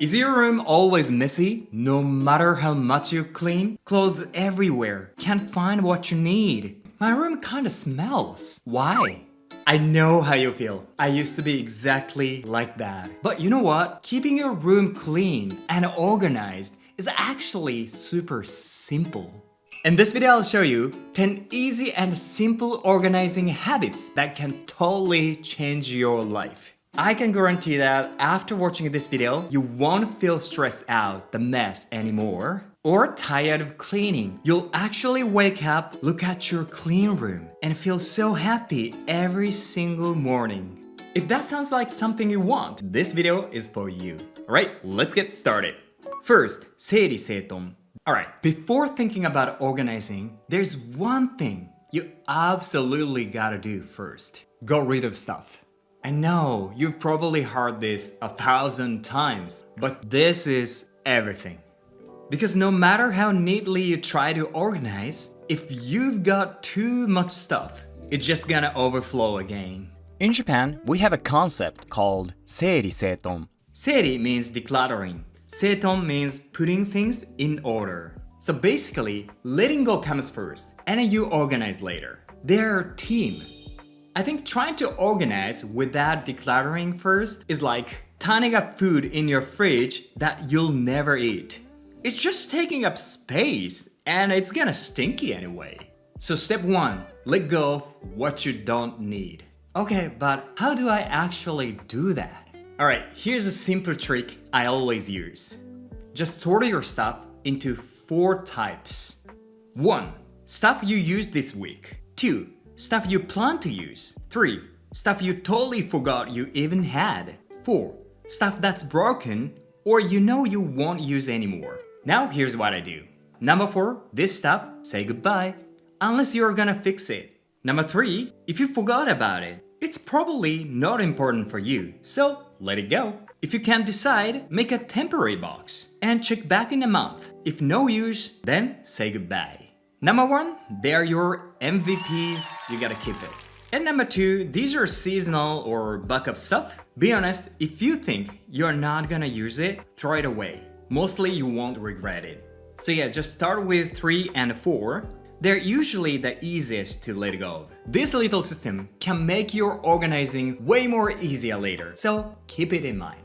Is your room always messy, no matter how much you clean? Clothes everywhere, can't find what you need. My room kinda smells. Why? I know how you feel. I used to be exactly like that. But you know what? Keeping your room clean and organized is actually super simple. In this video, I'll show you 10 easy and simple organizing habits that can totally change your life. I can guarantee that after watching this video, you won't feel stressed out the mess anymore or tired of cleaning. You'll actually wake up, look at your clean room, and feel so happy every single morning. If that sounds like something you want, this video is for you. Alright, let's get started. First, Seiri-Seiton. Alright, before thinking about organizing, there's one thing you absolutely gotta do first. Get rid of stuff. I know, you've probably heard this 1,000 times, but this is everything. Because no matter how neatly you try to organize, if you've got too much stuff, it's just gonna overflow again. In Japan, we have a concept called Seiri-Seiton. Seiri means decluttering. Seiton means putting things in order. So basically, letting go comes first, and then you organize later. They're a team. I think trying to organize without decluttering first is like tying up food in your fridge that you'll never eat. It's just taking up space and it's gonna stinky anyway. So step 1, let go of what you don't need. Okay, but how do I actually do that? Alright, here's a simple trick I always use. Just sort your stuff into 4 types. 1. Stuff you used this week. 2. Stuff you plan to use. 3. Stuff you totally forgot you even had. 4. Stuff that's broken or you know you won't use anymore. Now here's what I do. Number 4, this stuff, say goodbye, unless you're gonna fix it. Number 3, if you forgot about it, it's probably not important for you, so let it go. If you can't decide, make a temporary box and check back in a month. If no use, then say goodbye. Number 1, they are your MVPs, you gotta keep it. And number 2, these are seasonal or backup stuff. Be honest, if you think you're not gonna use it, throw it away. Mostly you won't regret it. So yeah, just start with 3 and 4. They're usually the easiest to let go of. This little system can make your organizing way more easier later, so keep it in mind.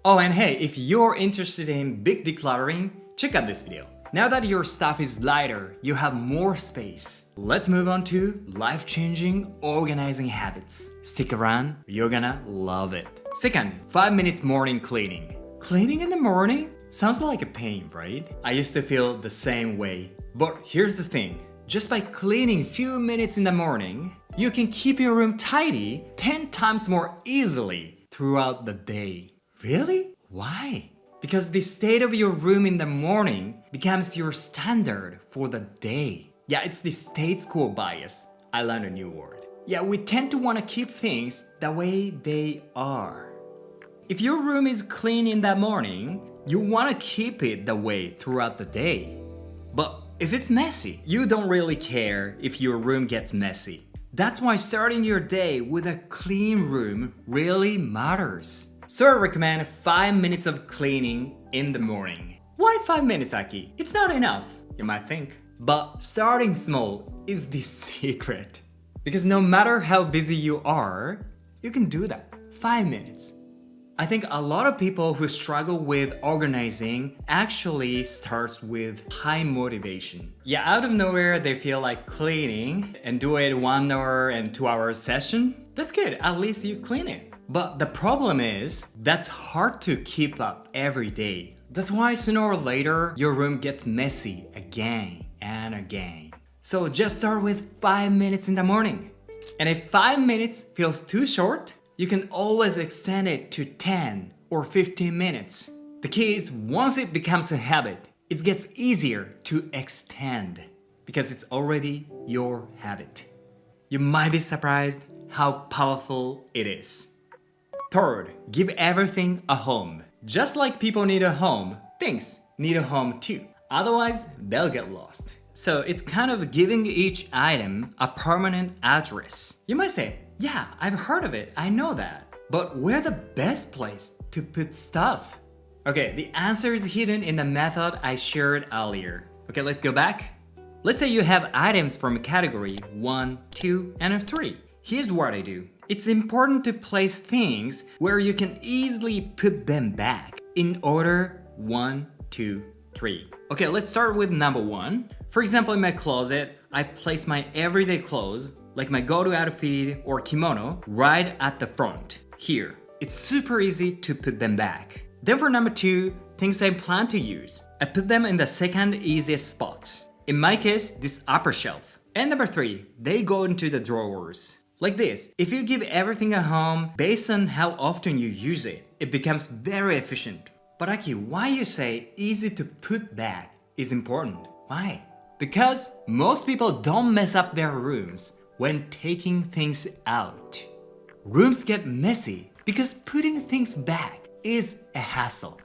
Oh, and hey, if you're interested in big decluttering, check out this video. Now that your stuff is lighter, you have more space. Let's move on to life-changing organizing habits. Stick around, you're gonna love it. Second, 5 minutes morning cleaning. Cleaning in the morning? Sounds like a pain, right? I used to feel the same way. But here's the thing. Just by cleaning a few minutes in the morning, you can keep your room tidy 10 times more easily throughout the day. Really? Why? Because the state of your room in the morning becomes your standard for the day. Yeah, it's the state school bias. I learned a new word. Yeah, we tend to want to keep things the way they are. If your room is clean in the morning, you want to keep it the way throughout the day. But if it's messy, you don't really care if your room gets messy. That's why starting your day with a clean room really matters. So I recommend 5 minutes of cleaning in the morning. Why 5 minutes, Aki? It's not enough, you might think. But starting small is the secret. Because no matter how busy you are, you can do that. 5 minutes. I think a lot of people who struggle with organizing actually starts with high motivation. Yeah, out of nowhere they feel like cleaning and do it 1 hour and 2 hour session. That's good, at least you clean it. But the problem is, that's hard to keep up every day. That's why sooner or later, your room gets messy again and again. So just start with 5 minutes in the morning. And if 5 minutes feels too short, you can always extend it to 10 or 15 minutes. The key is once it becomes a habit, it gets easier to extend because it's already your habit. You might be surprised how powerful it is. Third, give everything a home. Just like people need a home, things need a home too. Otherwise, they'll get lost. So it's kind of giving each item a permanent address. You might say, yeah, I've heard of it, I know that. But where's the best place to put stuff? Okay, the answer is hidden in the method I shared earlier. Okay, let's go back. Let's say you have items from category 1, 2, and 3. Here's what I do. It's important to place things where you can easily put them back in order 1, 2, 3. Okay, let's start with number 1. For example, in my closet, I place my everyday clothes, like my go-to outfit or kimono, right at the front, here. It's super easy to put them back. Then for number 2, things I plan to use. I put them in the second easiest spots. In my case, this upper shelf. And number 3, they go into the drawers. Like this, if you give everything a home based on how often you use it, it becomes very efficient. But Aki, why you say easy to put back is important? Why? Because most people don't mess up their rooms when taking things out. Rooms get messy because putting things back is a hassle.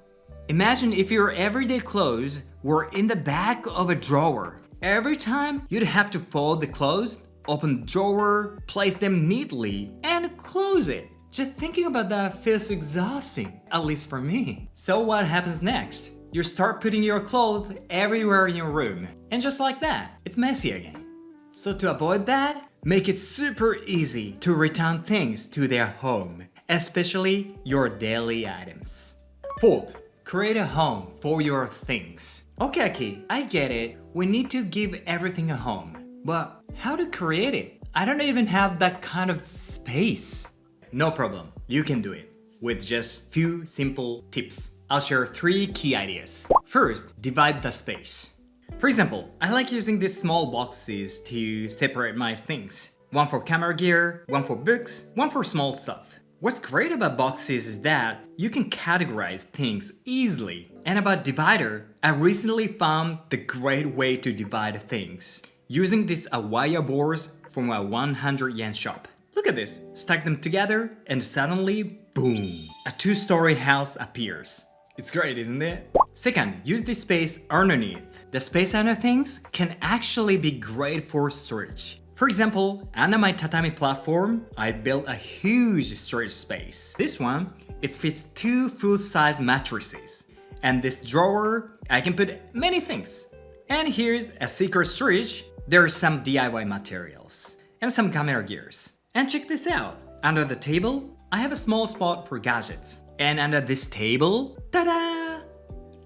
Imagine if your everyday clothes were in the back of a drawer. Every time you'd have to fold the clothes, open the drawer, place them neatly, and close it. Just thinking about that feels exhausting, at least for me. So what happens next? You start putting your clothes everywhere in your room. And just like that, it's messy again. So to avoid that, make it super easy to return things to their home, especially your daily items. 4th, create a home for your things. Okay, Aki, I get it. We need to give everything a home. But how to create it? I don't even have that kind of space. No problem, you can do it with just few simple tips. I'll share 3 key ideas. First, divide the space. For example, I like using these small boxes to separate my things. One for camera gear, one for books, one for small stuff. What's great about boxes is that you can categorize things easily. And about divider, I recently found the great way to divide things. Using these wire boards from a 100 yen shop. Look at this, stack them together and suddenly, boom, a 2-story house appears. It's great, isn't it? Second, use the space underneath. The space under things can actually be great for storage. For example, under my tatami platform, I built a huge storage space. This one, it fits 2 full-size mattresses. And this drawer, I can put many things. And here's a secret storage. There are some DIY materials and some camera gears. And check this out. Under the table, I have a small spot for gadgets. And under this table, ta-da!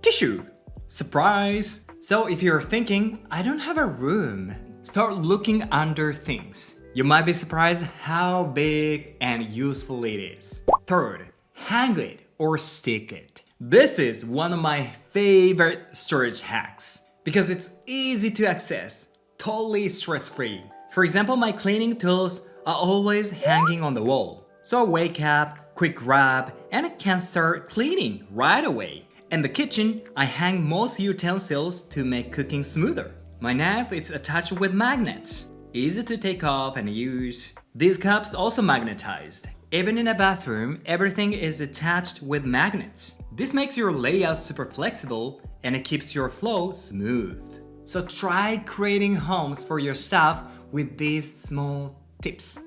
Tissue! Surprise! So if you're thinking, I don't have a room, start looking under things. You might be surprised how big and useful it is. Third, hang it or stick it. This is one of my favorite storage hacks because it's easy to access, totally stress-free. For example, my cleaning tools are always hanging on the wall. So I wake up, quick grab, and I can start cleaning right away. In the kitchen, I hang most utensils to make cooking smoother. My knife is attached with magnets. Easy to take off and use. These cups also magnetized. Even in a bathroom, everything is attached with magnets. This makes your layout super flexible and it keeps your flow smooth. So try creating homes for your stuff with these small tips.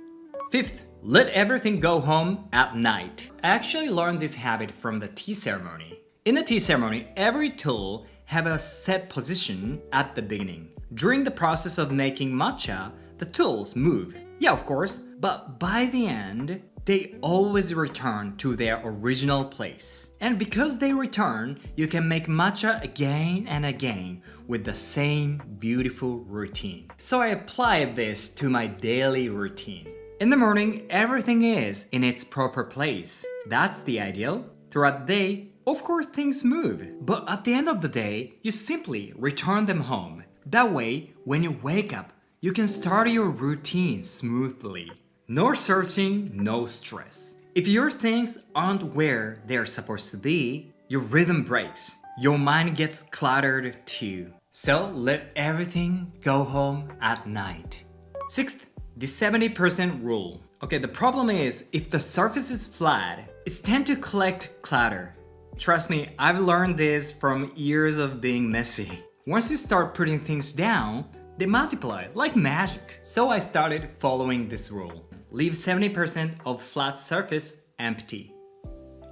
5th, let everything go home at night. I actually learned this habit from the tea ceremony. In the tea ceremony, every tool have a set position at the beginning. During the process of making matcha, the tools move. Yeah, of course, but by the end, they always return to their original place. And because they return, you can make matcha again and again with the same beautiful routine. So I applied this to my daily routine. In the morning, everything is in its proper place. That's the ideal. Throughout the day, of course things move. But at the end of the day, you simply return them home. That way, when you wake up, you can start your routine smoothly. No searching, no stress. If your things aren't where they're supposed to be, your rhythm breaks. Your mind gets cluttered too. So let everything go home at night. 6th, the 70% rule. Okay, the problem is if the surface is flat, it's tend to collect clutter. Trust me, I've learned this from years of being messy. Once you start putting things down, they multiply like magic. So I started following this rule. Leave 70% of flat surface empty.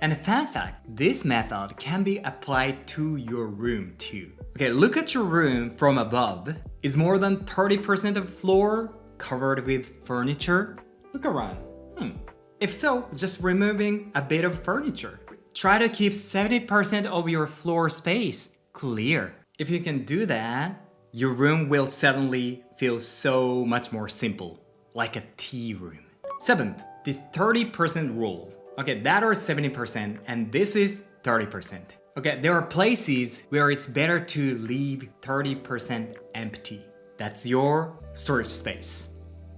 And a fun fact, this method can be applied to your room too. Okay, look at your room from above. Is more than 30% of floor covered with furniture? Look around. If so, just removing a bit of furniture. Try to keep 70% of your floor space clear. If you can do that, your room will suddenly feel so much more simple, like a tea room. 7th, the 30% rule. Okay, that are 70% and this is 30%. Okay, there are places where it's better to leave 30% empty. That's your storage space.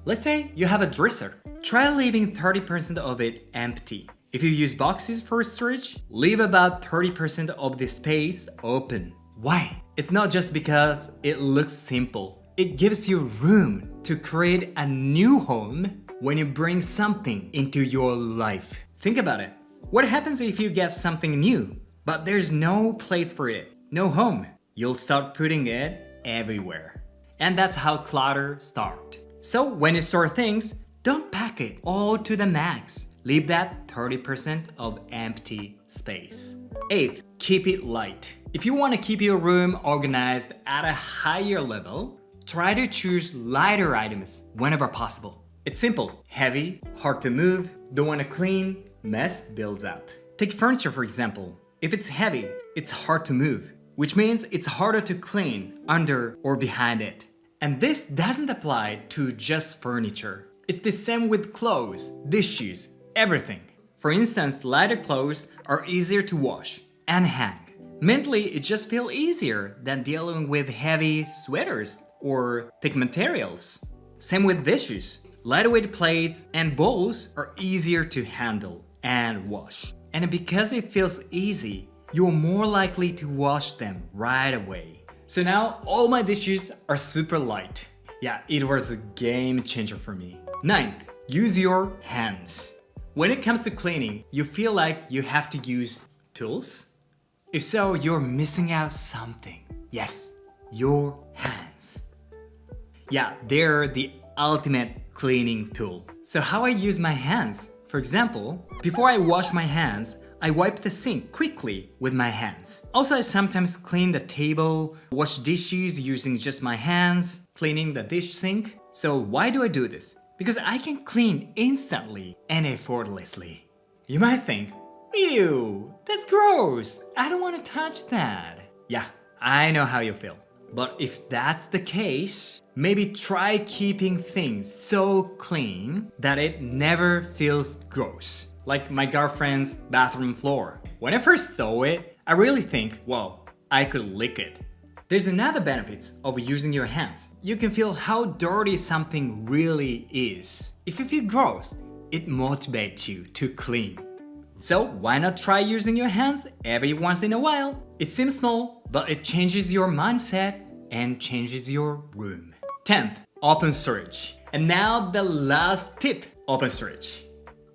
Let's say you have a dresser. Try leaving 30% of it empty. If you use boxes for storage, leave about 30% of the space open. Why? It's not just because it looks simple. It gives you room to create a new home when you bring something into your life. Think about it. What happens if you get something new, but there's no place for it, no home? You'll start putting it everywhere. And that's how clutter starts. So when you store things, don't pack it all to the max. Leave that 30% of empty space. 8th, keep it light. If you want to keep your room organized at a higher level, try to choose lighter items whenever possible. It's simple. Heavy, hard to move, don't want to clean, mess builds up. Take furniture for example. If it's heavy, it's hard to move, which means it's harder to clean under or behind it. And this doesn't apply to just furniture. It's the same with clothes, dishes, everything. For instance, lighter clothes are easier to wash and hang. Mentally, it just feels easier than dealing with heavy sweaters or thick materials. Same with dishes. Lightweight plates and bowls are easier to handle and wash. And because it feels easy, you're more likely to wash them right away. So now all my dishes are super light. Yeah, it was a game changer for me. 9th, use your hands. When it comes to cleaning, you feel like you have to use tools? If so, you're missing out something. Yes, your hands. Yeah, they're the ultimate cleaning tool. So how I use my hands? For example, before I wash my hands, I wipe the sink quickly with my hands. Also, I sometimes clean the table, wash dishes using just my hands, cleaning the dish sink. So why do I do this? Because I can clean instantly and effortlessly. You might think, ew, that's gross. I don't want to touch that. Yeah, I know how you feel. But if that's the case, maybe try keeping things so clean that it never feels gross. Like my girlfriend's bathroom floor. When I first saw it, I really think, whoa, I could lick it. There's another benefit of using your hands. You can feel how dirty something really is. If you feel gross, it motivates you to clean. So why not try using your hands every once in a while? It seems small, but it changes your mindset and changes your room. 10th, open storage. And now the last tip, open storage.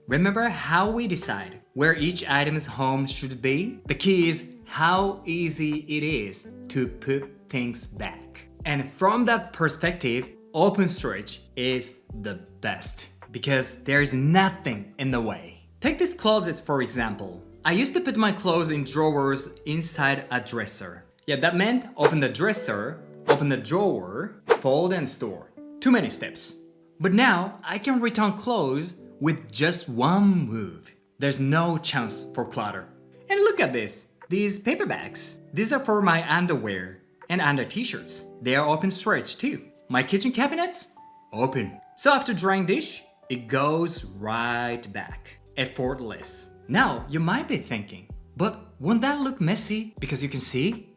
Remember how we decide where each item's home should be? The key is how easy it is to put things back. And from that perspective, open storage is the best because there's nothing in the way. Take this closet for example. I used to put my clothes in drawers inside a dresser. Yeah, that meant open the dresser, open the drawer, fold and store. Too many steps. But now I can return clothes with just one move. There's no chance for clutter. And look at this. These paper bags. These are for my underwear and under t-shirts. They are open storage too. My kitchen cabinets? Open. So after drying dish, it goes right back. Effortless. Now you might be thinking, but won't that look messy because you can see?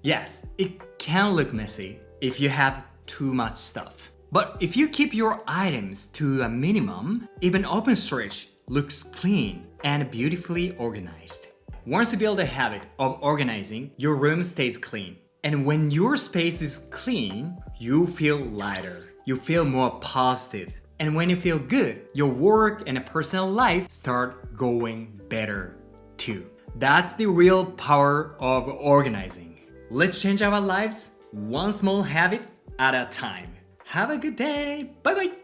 Yes, it can look messy if you have too much stuff. But if you keep your items to a minimum, even open storage looks clean and beautifully organized. Once you build a habit of organizing, your room stays clean. And when your space is clean, you feel lighter. You feel more positive. And when you feel good, your work and personal life start going better too. That's the real power of organizing. Let's change our lives one small habit at a time. Have a good day. Bye bye.